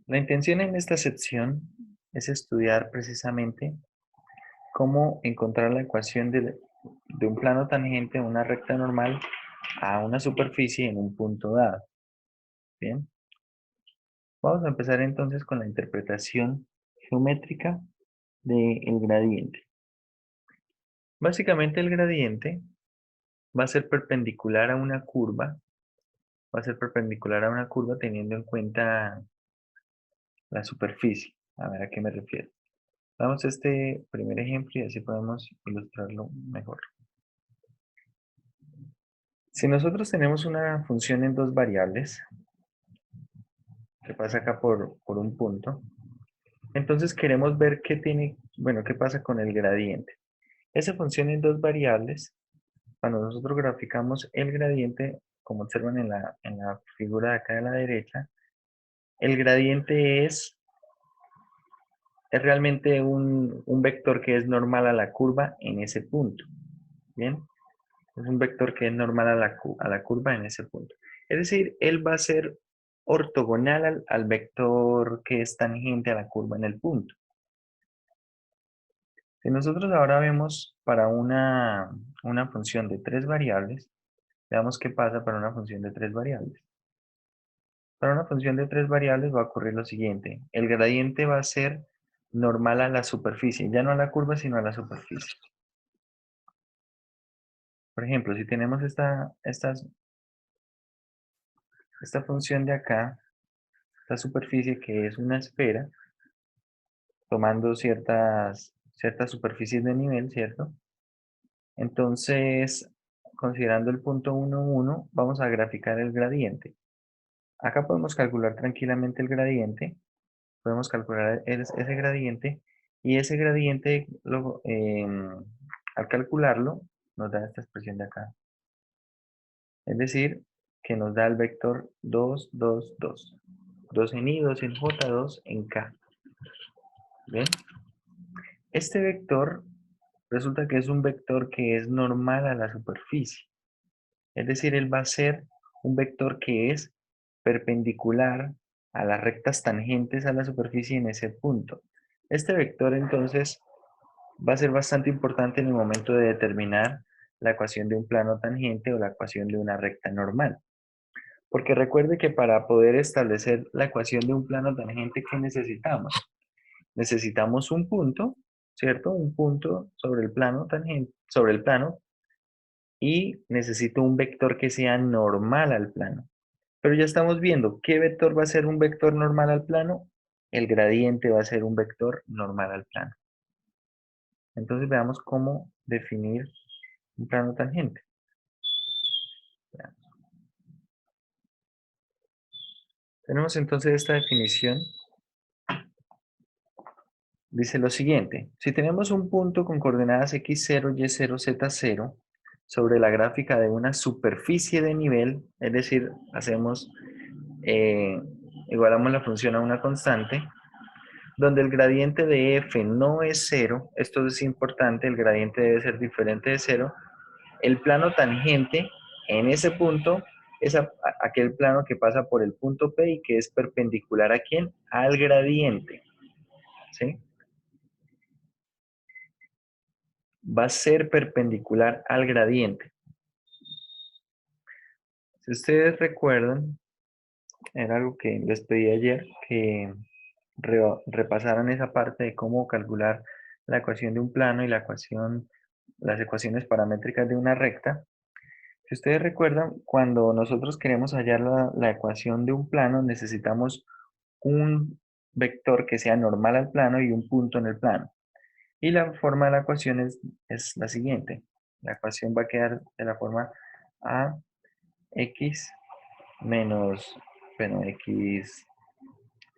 La intención en esta sección es estudiar precisamente cómo encontrar la ecuación de un plano tangente, una recta normal, a una superficie en un punto dado. Bien, vamos a empezar entonces con la interpretación geométrica del gradiente. Básicamente el gradiente va a ser perpendicular a una curva, teniendo en cuenta la superficie. A ver a qué me refiero. Vamos a este primer ejemplo y así podemos ilustrarlo mejor. Si nosotros tenemos una función en dos variables, que pasa acá por un punto, entonces queremos ver qué pasa con el gradiente. Esa función en dos variables, cuando nosotros graficamos el gradiente, como observan en la figura de acá de la derecha, el gradiente es realmente un vector que es normal a la curva en ese punto. Bien, es un vector que es normal a la curva en ese punto. Es decir, él va a ser ortogonal al vector que es tangente a la curva en el punto. Si nosotros ahora vemos para una función de tres variables, veamos qué pasa para una función de tres variables. Para una función de tres variables va a ocurrir lo siguiente. El gradiente va a ser normal a la superficie, ya no a la curva, sino a la superficie. Por ejemplo, si tenemos esta función de acá, esta superficie que es una esfera, tomando ciertas superficies de nivel, ¿cierto? Entonces, considerando el punto 1, 1, vamos a graficar el gradiente. Acá podemos calcular tranquilamente el gradiente, podemos calcular ese gradiente, y ese gradiente, al calcularlo, nos da esta expresión de acá. Es decir, que nos da el vector 2, 2, 2. 2 en I, 2 en J, 2 en K. ¿Ven? Este vector resulta que es un vector que es normal a la superficie. Es decir, él va a ser un vector que es perpendicular a las rectas tangentes a la superficie en ese punto. Este vector entonces va a ser bastante importante en el momento de determinar la ecuación de un plano tangente o la ecuación de una recta normal. Porque recuerde que para poder establecer la ecuación de un plano tangente, ¿qué necesitamos? Necesitamos un punto, ¿cierto? Un punto sobre el plano tangente, sobre el plano, y necesito un vector que sea normal al plano. Pero ya estamos viendo qué vector va a ser un vector normal al plano. El gradiente va a ser un vector normal al plano. Entonces veamos cómo definir un plano tangente. Tenemos entonces esta definición. Dice lo siguiente: si tenemos un punto con coordenadas x0, y0, z0 sobre la gráfica de una superficie de nivel, es decir, eh, igualamos la función a una constante, donde el gradiente de f no es cero, esto es importante, el gradiente debe ser diferente de cero, el plano tangente en ese punto es aquel plano que pasa por el punto P y que es perpendicular ¿a quién? Al gradiente, ¿sí? Va a ser perpendicular al gradiente. Si ustedes recuerdan, era algo que les pedí ayer, que repasaran esa parte de cómo calcular la ecuación de un plano y las ecuaciones paramétricas de una recta. Si ustedes recuerdan, cuando nosotros queremos hallar la ecuación de un plano, necesitamos un vector que sea normal al plano y un punto en el plano. Y la forma de la ecuación es la siguiente. La ecuación va a quedar de la forma a x menos, bueno, x,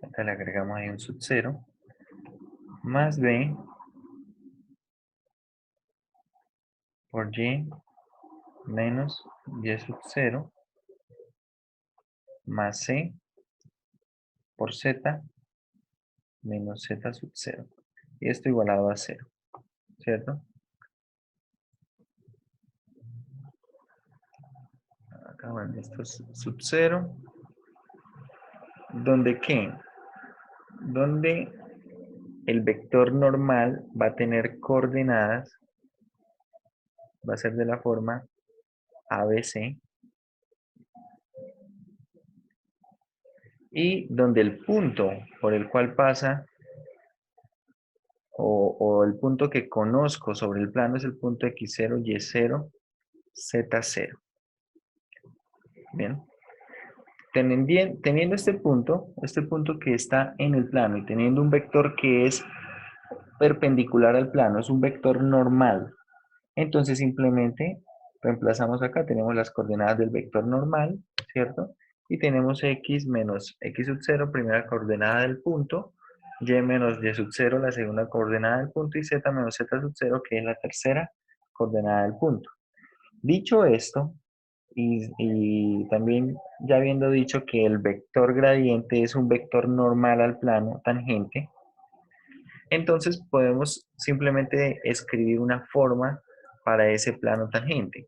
acá le agregamos ahí un sub 0, más b por y menos y sub 0, más c por z menos z sub 0. Y esto igualado a 0, ¿cierto? Acá, bueno, esto es sub 0, donde ¿qué? donde el vector normal va a tener coordenadas, va a ser de la forma ABC, y donde el punto por el cual pasa o el punto que conozco sobre el plano es el punto x0, y0, z0. Bien. Teniendo este punto que está en el plano y teniendo un vector que es perpendicular al plano, es un vector normal, entonces simplemente reemplazamos acá, tenemos las coordenadas del vector normal, ¿cierto? Y tenemos x menos x sub 0, primera coordenada del punto, y menos y sub 0, la segunda coordenada del punto, y z menos z sub 0, que es la tercera coordenada del punto. Dicho esto, y también ya habiendo dicho que el vector gradiente es un vector normal al plano tangente, entonces podemos simplemente escribir una forma para ese plano tangente.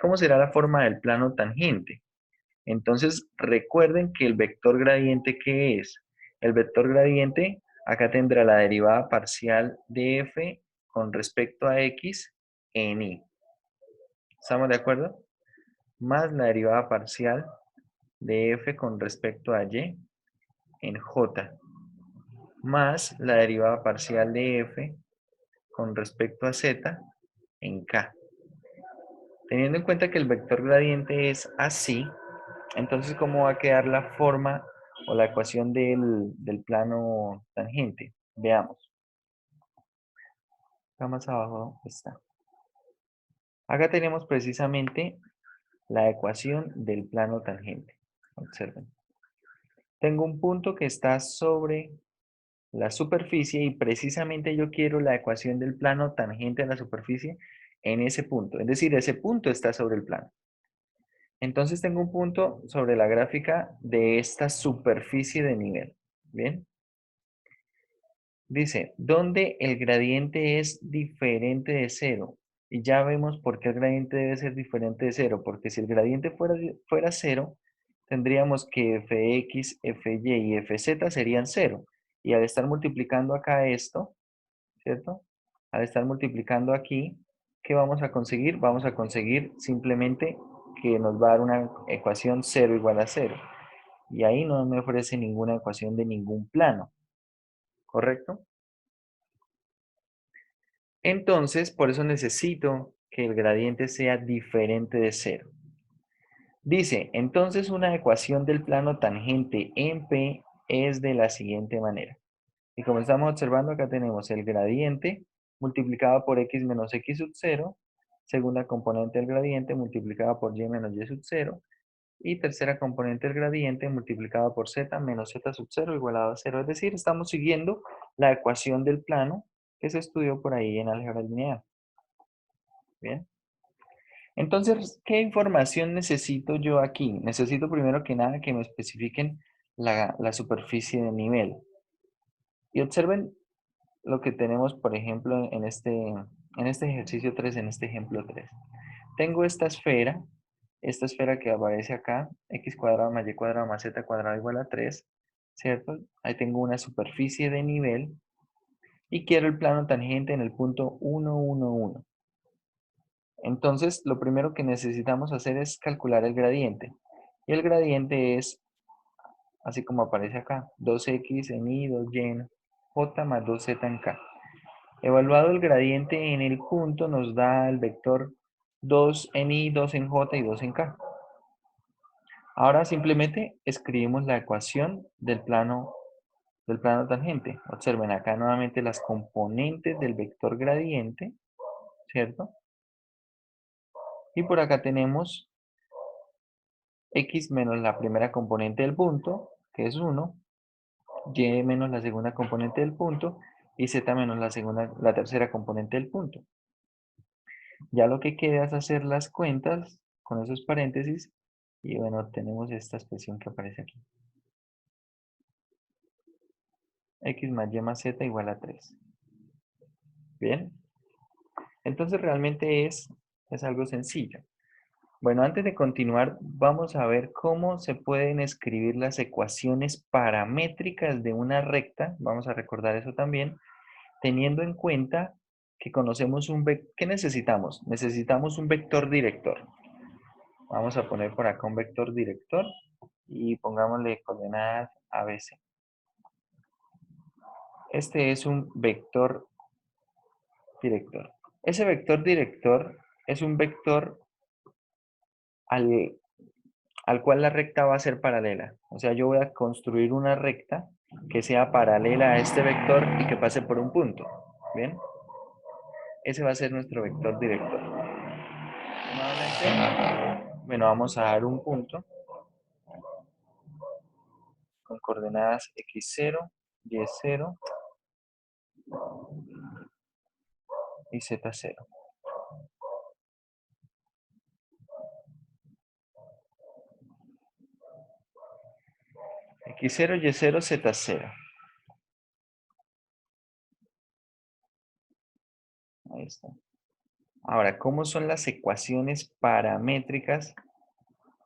¿Cómo será la forma del plano tangente? Entonces recuerden que el vector gradiente, ¿qué es? El vector gradiente acá tendrá la derivada parcial de f con respecto a x en y. ¿Estamos de acuerdo? Más la derivada parcial de f con respecto a y en j, más la derivada parcial de f con respecto a z en k. Teniendo en cuenta que el vector gradiente es así, entonces ¿cómo va a quedar la forma o la ecuación del plano tangente? Veamos. Acá más abajo está. Acá tenemos precisamente la ecuación del plano tangente. Observen. Tengo un punto que está sobre la superficie y precisamente yo quiero la ecuación del plano tangente a la superficie en ese punto. Es decir, ese punto está sobre el plano. Entonces tengo un punto sobre la gráfica de esta superficie de nivel. ¿Bien? Dice, donde el gradiente es diferente de cero. Y ya vemos por qué el gradiente debe ser diferente de cero. Porque si el gradiente fuera cero, tendríamos que fx, fy y fz serían cero. Y al estar multiplicando acá esto, ¿cierto? Al estar multiplicando aquí, ¿qué vamos a conseguir? Vamos a conseguir simplemente que nos va a dar una ecuación 0 igual a 0. Y ahí no me ofrece ninguna ecuación de ningún plano, ¿correcto? Entonces, por eso necesito que el gradiente sea diferente de 0. Dice, entonces una ecuación del plano tangente en P es de la siguiente manera. Y como estamos observando, acá tenemos el gradiente multiplicado por x menos x sub 0, segunda componente del gradiente multiplicada por y menos y sub 0, y tercera componente del gradiente multiplicada por z menos z sub 0 igualado a 0. Es decir, estamos siguiendo la ecuación del plano que se estudió por ahí en álgebra lineal. Bien. Entonces, ¿qué información necesito yo aquí? Necesito primero que nada que me especifiquen la superficie de nivel. Y observen lo que tenemos, por ejemplo, en este ejercicio 3, en este ejemplo 3. Tengo esta esfera que aparece acá, x cuadrado más y cuadrado más z cuadrado igual a 3, ¿cierto? Ahí tengo una superficie de nivel y quiero el plano tangente en el punto 1, 1, 1. Entonces, lo primero que necesitamos hacer es calcular el gradiente. Y el gradiente es, así como aparece acá, 2x en y, 2y en j más 2z en k. Evaluado el gradiente en el punto nos da el vector 2 en y, 2 en j y 2 en k. Ahora simplemente escribimos la ecuación del plano tangente. Observen acá nuevamente las componentes del vector gradiente, ¿cierto? Y por acá tenemos x menos la primera componente del punto, que es 1, y menos la segunda componente del punto, y z menos la tercera componente del punto. Ya lo que queda es hacer las cuentas con esos paréntesis, y bueno, tenemos esta expresión que aparece aquí. X más y más z igual a 3. Bien, entonces realmente es algo sencillo. Bueno, antes de continuar, vamos a ver cómo se pueden escribir las ecuaciones paramétricas de una recta. Vamos a recordar eso también, teniendo en cuenta que conocemos un vector. ¿Qué necesitamos? Necesitamos un vector director. Vamos a poner por acá un vector director y pongámosle coordenadas ABC. Este es un vector director. Ese vector director es un vector al, al cual la recta va a ser paralela. O sea, yo voy a construir una recta que sea paralela a este vector y que pase por un punto. ¿Bien? Ese va a ser nuestro vector director. Nuevamente, bueno, vamos a dar un punto con coordenadas x0, y0 y z0. X0, Y0, Z0. Ahí está. Ahora, ¿cómo son las ecuaciones paramétricas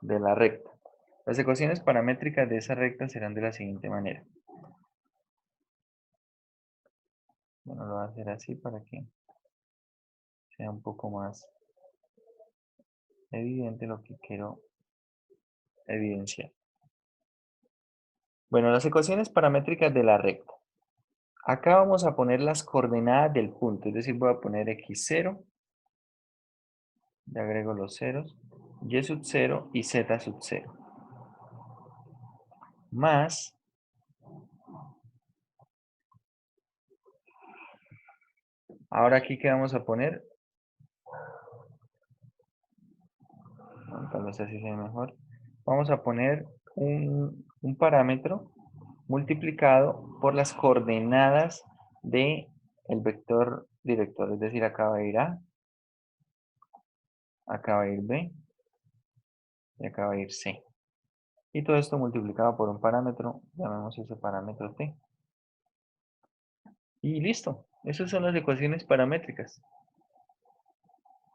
de la recta? Las ecuaciones paramétricas de esa recta serán de la siguiente manera. Bueno, lo voy a hacer así para que sea un poco más evidente lo que quiero evidenciar. Bueno, las ecuaciones paramétricas de la recta. Acá vamos a poner las coordenadas del punto, es decir, voy a poner x0, le agrego los ceros, y sub 0 y z sub 0, más, ahora aquí que vamos a poner, tal vez así sea mejor, vamos a poner un parámetro multiplicado por las coordenadas de el vector director, es decir, acá va a ir A, acá va a ir B y acá va a ir C. Y todo esto multiplicado por un parámetro, llamemos ese parámetro T. Y listo, esas son las ecuaciones paramétricas.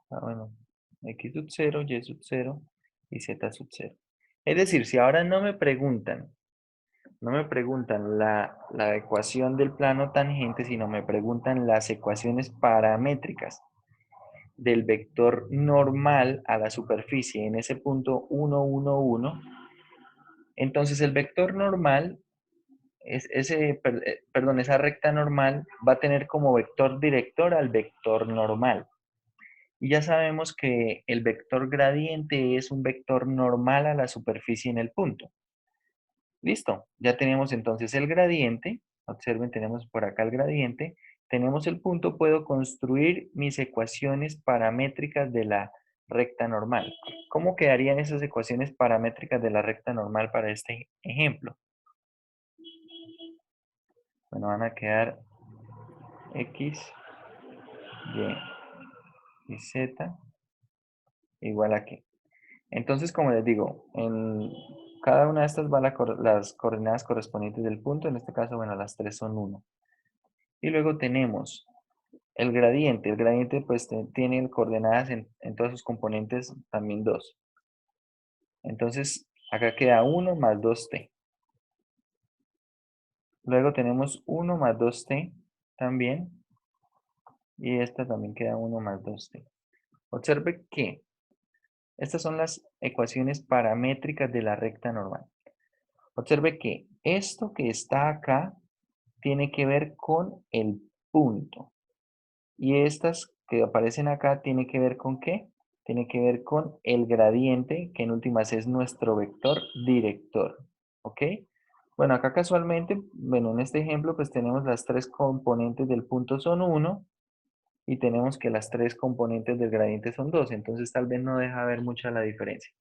Bueno, x sub 0, y sub 0 y z sub 0. Es decir, si ahora no me preguntan la ecuación del plano tangente, sino me preguntan las ecuaciones paramétricas del vector normal a la superficie en ese punto 1, 1, 1, entonces el vector normal, esa recta normal va a tener como vector director al vector normal. Y ya sabemos que el vector gradiente es un vector normal a la superficie en el punto. Listo, ya tenemos entonces el gradiente. Observen, tenemos por acá el gradiente. Tenemos el punto, puedo construir mis ecuaciones paramétricas de la recta normal. ¿Cómo quedarían esas ecuaciones paramétricas de la recta normal para este ejemplo? Bueno, van a quedar x, y z igual a qué. Entonces, como les digo, en cada una de estas van las coordenadas correspondientes del punto. En este caso, bueno, las tres son 1. Y luego tenemos el gradiente. El gradiente pues tiene coordenadas en todas sus componentes también 2. Entonces, acá queda 1 más 2t. Luego tenemos 1 más 2t también. Y esta también queda 1 más 2t. Observe que estas son las ecuaciones paramétricas de la recta normal. Observe que esto que está acá tiene que ver con el punto. Y estas que aparecen acá tiene que ver con ¿qué? Tiene que ver con el gradiente, que en últimas es nuestro vector director. ¿Ok? Bueno, acá casualmente, bueno, en este ejemplo pues tenemos las tres componentes del punto son 1 y tenemos que las tres componentes del gradiente son 2. Entonces tal vez no deja ver mucha la diferencia.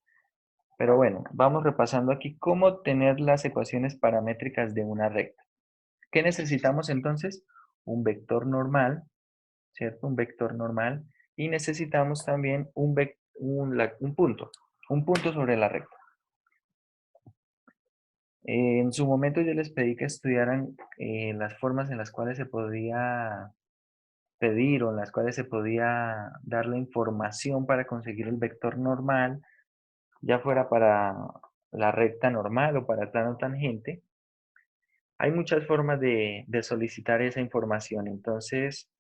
Pero bueno, vamos repasando aquí cómo tener las ecuaciones paramétricas de una recta. ¿Qué necesitamos entonces? Un vector normal, ¿cierto? Un vector normal. Y necesitamos también un punto sobre la recta. En su momento yo les pedí que estudiaran las formas en las cuales se podía pedir o en las cuales se podía dar la información para conseguir el vector normal ya fuera para la recta normal o para el plano tangente, hay muchas formas de solicitar esa información. Entonces,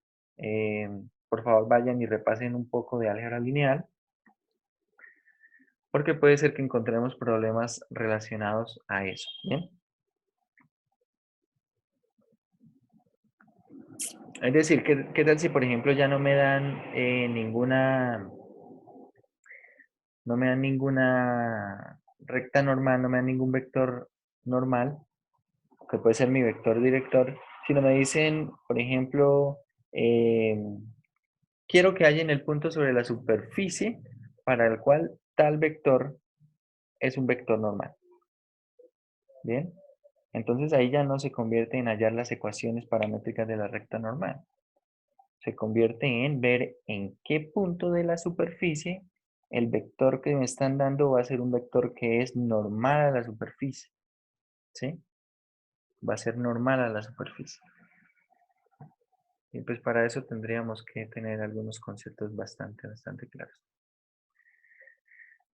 por favor vayan y repasen un poco de álgebra lineal, porque puede ser que encontremos problemas relacionados a eso. ¿Bien? Es decir, ¿qué tal si, por ejemplo, ya no me dan ninguna recta normal, no me dan ningún vector normal, que puede ser mi vector director, sino me dicen, por ejemplo, eh, quiero que haya en el punto sobre la superficie para el cual tal vector es un vector normal. ¿Bien? Entonces ahí ya no se convierte en hallar las ecuaciones paramétricas de la recta normal. Se convierte en ver en qué punto de la superficie el vector que me están dando va a ser un vector que es normal a la superficie. ¿Sí? Va a ser normal a la superficie. Y pues para eso tendríamos que tener algunos conceptos bastante claros.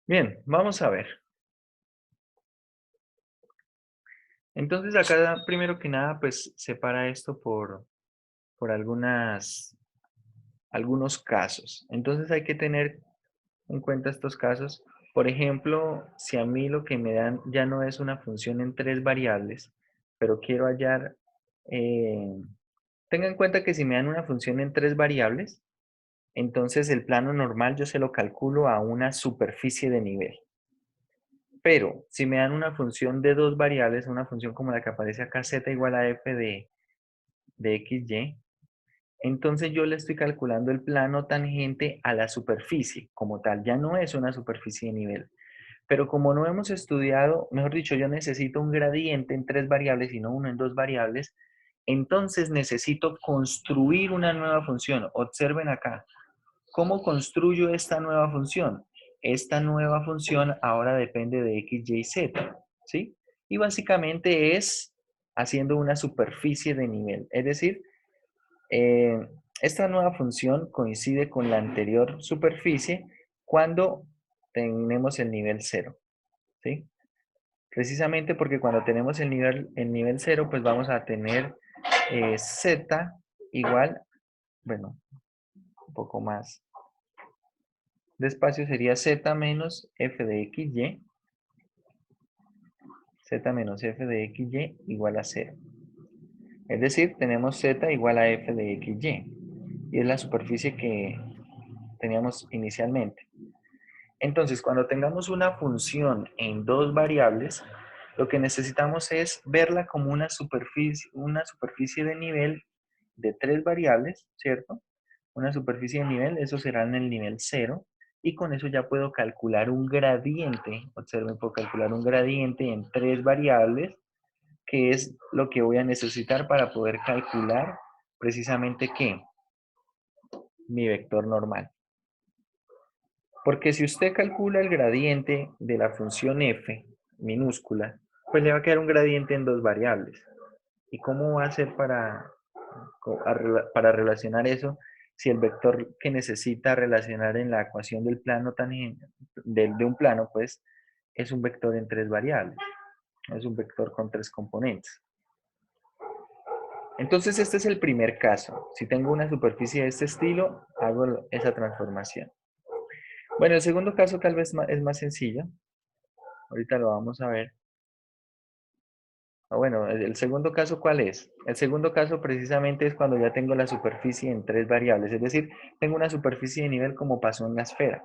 Bien, vamos a ver. Entonces acá, primero que nada, pues separa esto por algunos casos. Entonces hay que tener en cuenta estos casos. Por ejemplo, si a mí lo que me dan ya no es una función en tres variables, pero quiero hallar, eh, tenga en cuenta que si me dan una función en tres variables, entonces el plano normal yo se lo calculo a una superficie de nivel. Pero si me dan una función de dos variables, una función como la que aparece acá, z igual a f de xy, entonces yo le estoy calculando el plano tangente a la superficie como tal. Ya no es una superficie de nivel. Pero como no hemos estudiado, mejor dicho, yo necesito un gradiente en tres variables y no uno en dos variables, entonces necesito construir una nueva función. Observen acá. ¿Cómo construyo esta nueva función? Esta nueva función ahora depende de x, y, z, ¿sí? Y básicamente es haciendo una superficie de nivel. Es decir, eh, esta nueva función coincide con la anterior superficie cuando tenemos el nivel 0, ¿sí? Precisamente porque cuando tenemos el nivel 0, pues vamos a tener z igual, bueno, un poco más despacio sería z menos f de xy, z menos f de xy igual a 0. Es decir, tenemos z igual a f de xy. Y es la superficie que teníamos inicialmente. Entonces, cuando tengamos una función en dos variables, lo que necesitamos es verla como una superficie de nivel de tres variables, ¿cierto? Una superficie de nivel, eso será en el nivel 0, y con eso ya puedo calcular un gradiente. Observen, puedo calcular un gradiente en tres variables, que es lo que voy a necesitar para poder calcular precisamente ¿qué? Mi vector normal. Porque si usted calcula el gradiente de la función f minúscula, pues le va a quedar un gradiente en dos variables. ¿Y cómo va a hacer para relacionar eso si el vector que necesita relacionar en la ecuación del plano tangente, de un plano, pues es un vector en tres variables? Es un vector con tres componentes. Entonces este es el primer caso. Si tengo una superficie de este estilo, hago esa transformación. Bueno, el segundo caso tal vez es más sencillo. Ahorita lo vamos a ver. Bueno, el segundo caso, ¿cuál es? El segundo caso precisamente es cuando ya tengo la superficie en tres variables, es decir, tengo una superficie de nivel como pasó en la esfera.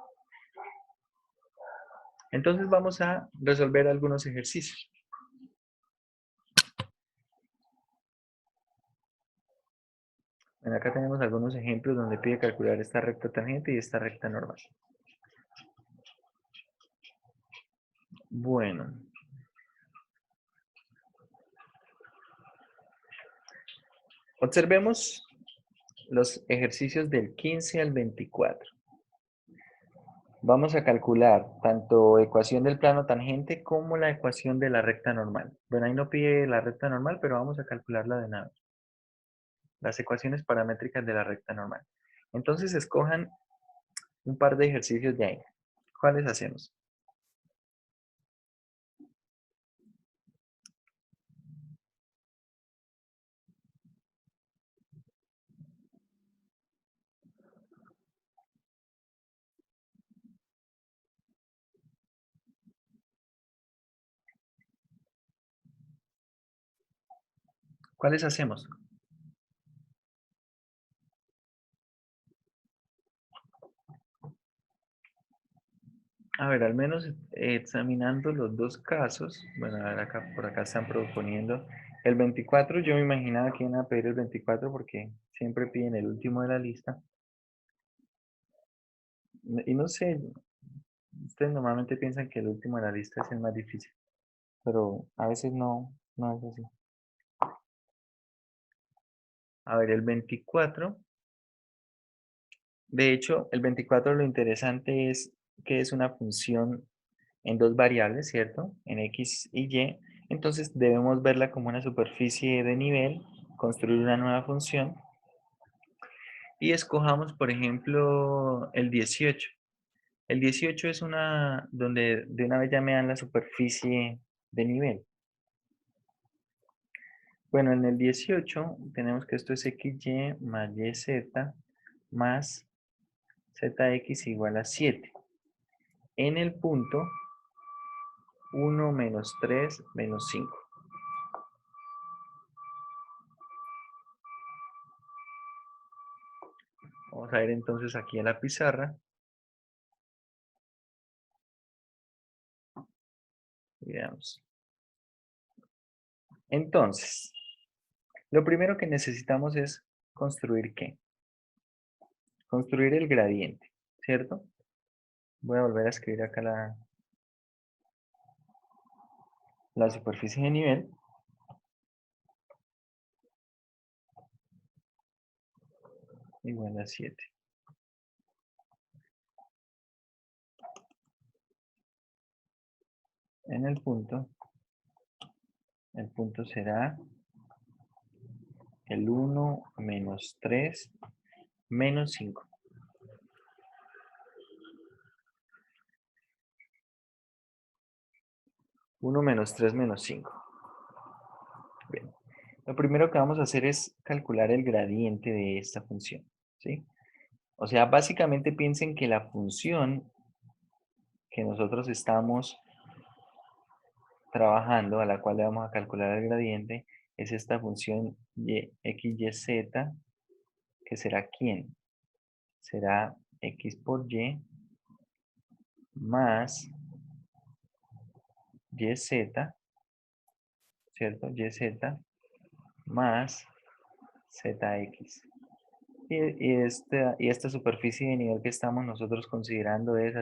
Entonces vamos a resolver algunos ejercicios. Bueno, acá tenemos algunos ejemplos donde pide calcular esta recta tangente y esta recta normal. Bueno, observemos los ejercicios del 15 al 24. Vamos a calcular tanto ecuación del plano tangente como la ecuación de la recta normal. Bueno, ahí no pide la recta normal, pero vamos a calcularla de nada. Las ecuaciones paramétricas de la recta normal. Entonces escojan un par de ejercicios de ahí. ¿Cuáles hacemos? ¿Cuáles hacemos? A ver, al menos examinando los dos casos, bueno, a ver, acá, por acá están proponiendo el 24. Yo me imaginaba que iban a pedir el 24 porque siempre piden el último de la lista. Y no sé, ustedes normalmente piensan que el último de la lista es el más difícil, pero a veces no es así. A ver, el 24, de hecho, el 24 lo interesante es que es una función en dos variables, ¿cierto? En X y Y. Entonces debemos verla como una superficie de nivel, construir una nueva función y escojamos, por ejemplo, el 18. El 18 es una donde de una vez ya me dan la superficie de nivel. Bueno, en el 18 tenemos que esto es XY más YZ más ZX igual a 7. En el punto 1 menos 3 menos 5. Vamos a ver entonces aquí en la pizarra. Veamos. Entonces, lo primero que necesitamos es construir ¿qué? Construir el gradiente, ¿cierto? Voy a volver a escribir acá la superficie de nivel. Igual a 7. En el punto será el 1 menos 3 menos 5. 1 menos 3 menos 5. Bien. Lo primero que vamos a hacer es calcular el gradiente de esta función, ¿sí? O sea, básicamente piensen que la función que nosotros estamos trabajando, a la cual le vamos a calcular el gradiente, es esta función x, y, z, que será ¿quién? Será x por y más yz, ¿cierto? Yz más zx. Y esta superficie de nivel que estamos nosotros considerando es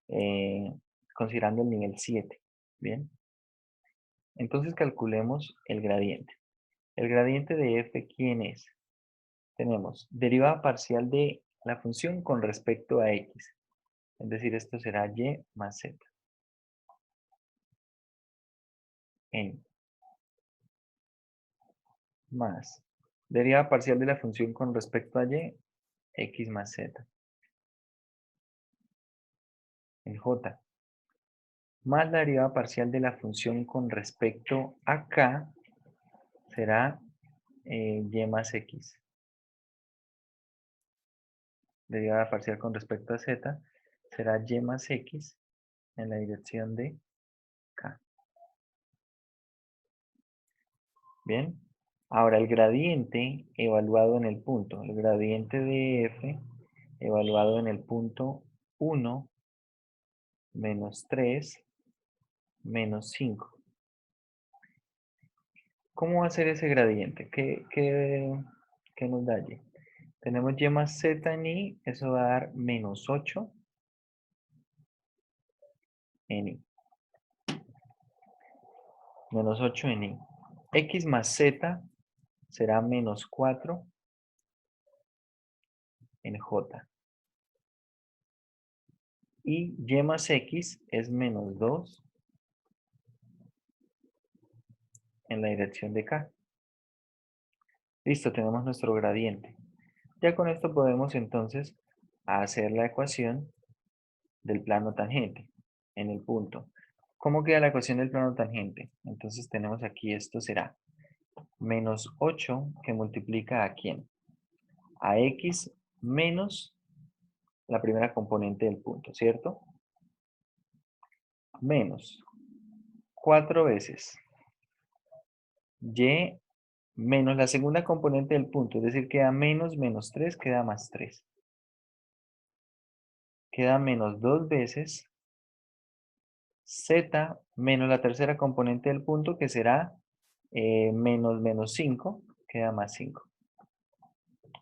eh, considerando el nivel 7. Bien, entonces calculemos el gradiente. El gradiente de f, ¿quién es? Tenemos derivada parcial de la función con respecto a x. Es decir, esto será y más z. N más derivada parcial de la función con respecto a y, x más z. En j. Más la derivada parcial de la función con respecto a k será y más x. Derivada parcial con respecto a z será y más x en la dirección de k. Bien. Ahora el gradiente evaluado en el punto. El gradiente de f evaluado en el punto 1 menos 3 menos 5. ¿Cómo va a ser ese gradiente? ¿Qué nos da allí? Tenemos y más z en i, eso va a dar menos 8 en i. Menos 8 en i. X más z será menos 4 en j. Y más x es menos 2 en la dirección de k. Listo, tenemos nuestro gradiente. Ya con esto podemos entonces hacer la ecuación del plano tangente en el punto. ¿Cómo queda la ecuación del plano tangente? Entonces tenemos aquí, esto será menos 8 que multiplica ¿a quién? A x menos la primera componente del punto, ¿cierto? Menos 4 veces y menos la segunda componente del punto, es decir, queda menos 3, queda más 3. Queda menos 2 veces z menos la tercera componente del punto, que será menos 5, queda más 5.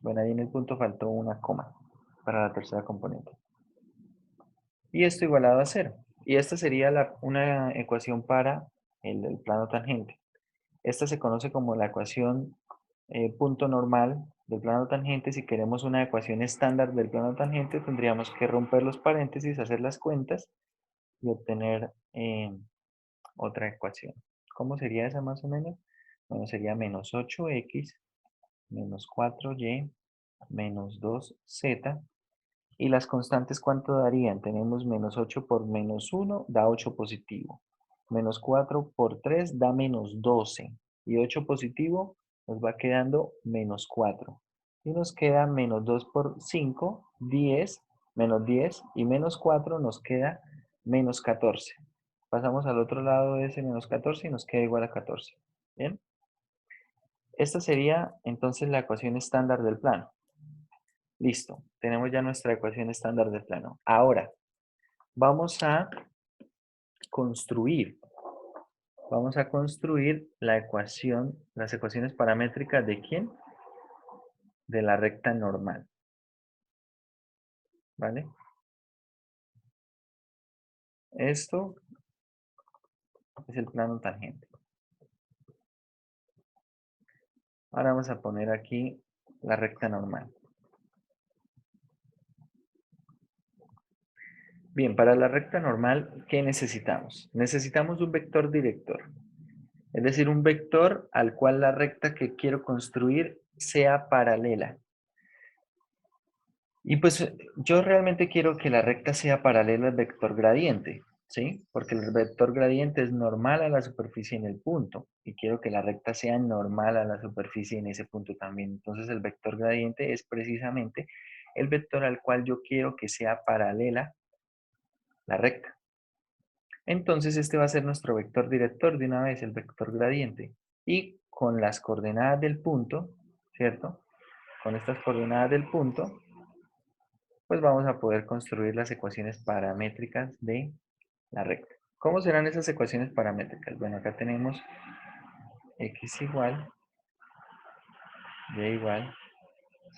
Bueno, ahí en el punto faltó una coma para la tercera componente. Y esto igualado a 0. Y esta sería una ecuación para el plano tangente. Esta se conoce como la ecuación punto normal del plano tangente. Si queremos una ecuación estándar del plano tangente, tendríamos que romper los paréntesis, hacer las cuentas y obtener otra ecuación. ¿Cómo sería esa más o menos? Bueno, sería menos 8x menos 4y menos 2z. ¿Y las constantes cuánto darían? Tenemos menos 8 por menos 1 da 8 positivo. Menos 4 por 3 da menos 12. Y 8 positivo nos va quedando menos 4. Y nos queda menos 2 por 5, 10, menos 10. Y menos 4 nos queda menos 14. Pasamos al otro lado de ese menos 14 y nos queda igual a 14. ¿Bien? Esta sería entonces la ecuación estándar del plano. Listo, tenemos ya nuestra ecuación estándar del plano. Ahora, vamos a construir. Vamos a construir la ecuación, las ecuaciones paramétricas ¿de quién? De la recta normal. ¿Vale? Esto es el plano tangente. Ahora vamos a poner aquí la recta normal. Bien, para la recta normal, ¿qué necesitamos? Necesitamos un vector director. Es decir, un vector al cual la recta que quiero construir sea paralela. Y pues yo realmente quiero que la recta sea paralela al vector gradiente, ¿sí? Porque el vector gradiente es normal a la superficie en el punto y quiero que la recta sea normal a la superficie en ese punto también. Entonces el vector gradiente es precisamente el vector al cual yo quiero que sea paralela la recta. Entonces este va a ser nuestro vector director de una vez, el vector gradiente. Y con las coordenadas del punto, ¿cierto? Con estas coordenadas del punto, pues vamos a poder construir las ecuaciones paramétricas de la recta. ¿Cómo serán esas ecuaciones paramétricas? Bueno, acá tenemos x igual, y igual,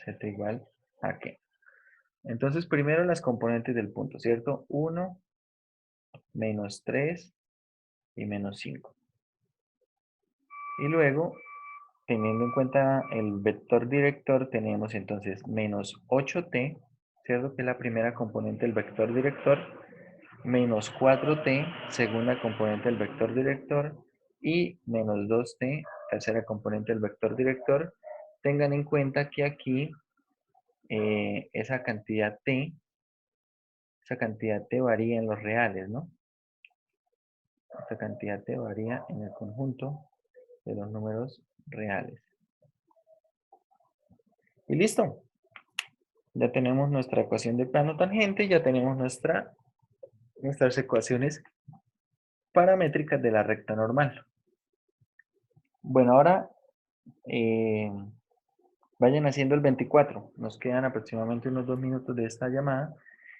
z igual a qué. Entonces, primero las componentes del punto, ¿cierto? 1, menos 3 y menos 5. Y luego, teniendo en cuenta el vector director, tenemos entonces menos 8t, ¿cierto? Que es la primera componente del vector director, menos 4t, segunda componente del vector director, y menos 2t, tercera componente del vector director. Tengan en cuenta que aquí esa cantidad t varía en los reales, ¿no? Esta cantidad t varía en el conjunto de los números reales. Y listo. Ya tenemos nuestra ecuación de plano tangente, ya tenemos nuestras ecuaciones paramétricas de la recta normal. Bueno, ahora vayan haciendo el 24. Nos quedan aproximadamente unos 2 minutos de esta llamada.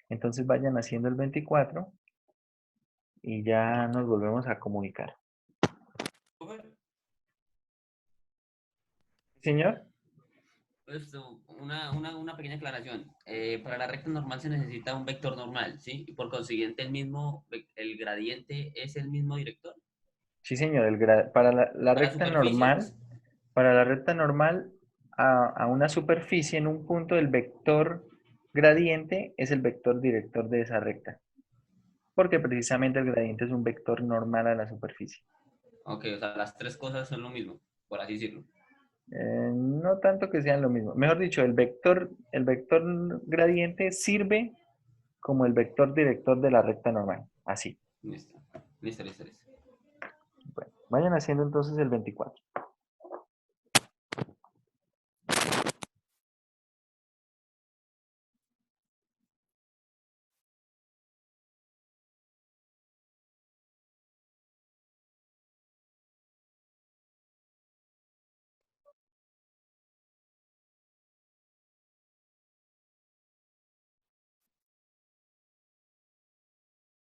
Entonces vayan haciendo el 24 y ya nos volvemos a comunicar. Señor. Esto, una pequeña aclaración. Para la recta normal se necesita un vector normal, ¿sí? Y por consiguiente el gradiente es el mismo director. Sí, señor. Para la Para recta normal, superficies, a una superficie en un punto, el vector gradiente es el vector director de esa recta. Porque precisamente el gradiente es un vector normal a la superficie. ok, o sea, las tres cosas son lo mismo, por así decirlo. No tanto que sean lo mismo. Mejor dicho, el vector gradiente sirve como el vector director de la recta normal. Así. Listo, listo, listo, listo. Bueno, vayan haciendo entonces el 24.